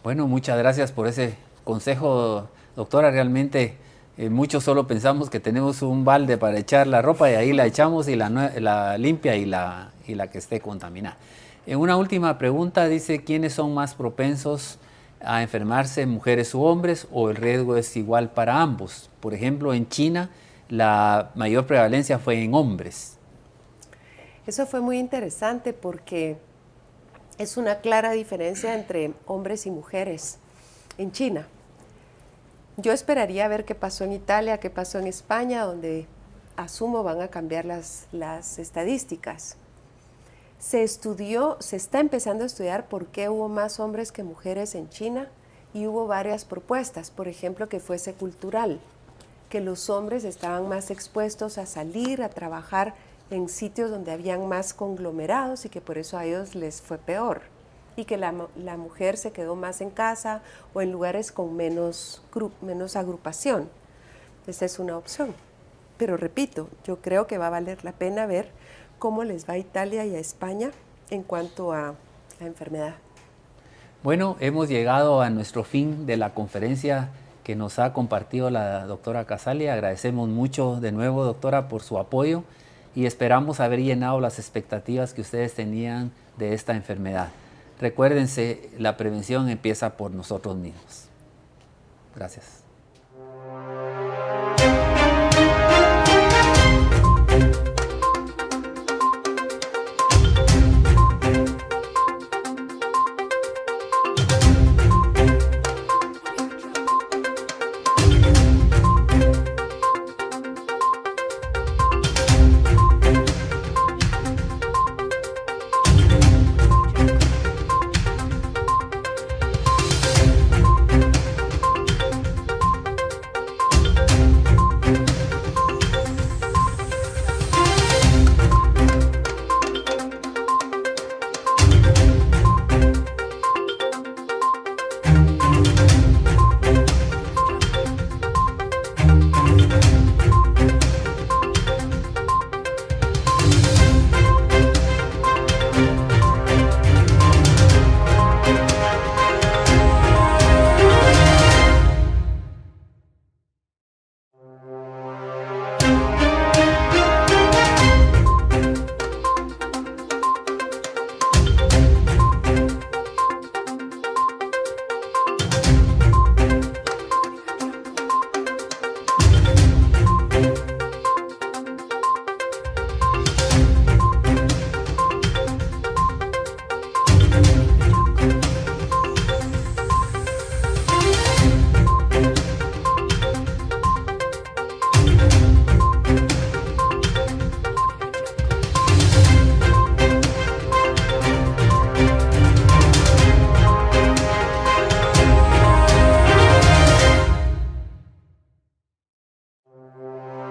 Bueno, muchas gracias por ese consejo, doctora. Realmente muchos solo pensamos que tenemos un balde para echar la ropa y ahí la echamos y la limpia y la que esté contaminada. Una última pregunta dice, ¿quiénes son más propensos a enfermarse, mujeres u hombres, o el riesgo es igual para ambos? Por ejemplo, en China la mayor prevalencia fue en hombres. Eso fue muy interesante porque es una clara diferencia entre hombres y mujeres en China. Yo esperaría ver qué pasó en Italia, qué pasó en España, donde asumo van a cambiar las estadísticas. Se está empezando a estudiar por qué hubo más hombres que mujeres en China y hubo varias propuestas, por ejemplo, que fuese cultural, que los hombres estaban más expuestos a salir, a trabajar en sitios donde habían más conglomerados y que por eso a ellos les fue peor. Y que la mujer se quedó más en casa o en lugares con menos agrupación. Esa es una opción. Pero repito, yo creo que va a valer la pena ver cómo les va a Italia y a España en cuanto a la enfermedad. Bueno, hemos llegado a nuestro fin de la conferencia que nos ha compartido la doctora Casali. Agradecemos mucho de nuevo, doctora, por su apoyo y esperamos haber llenado las expectativas que ustedes tenían de esta enfermedad. Recuérdense, la prevención empieza por nosotros mismos. Gracias.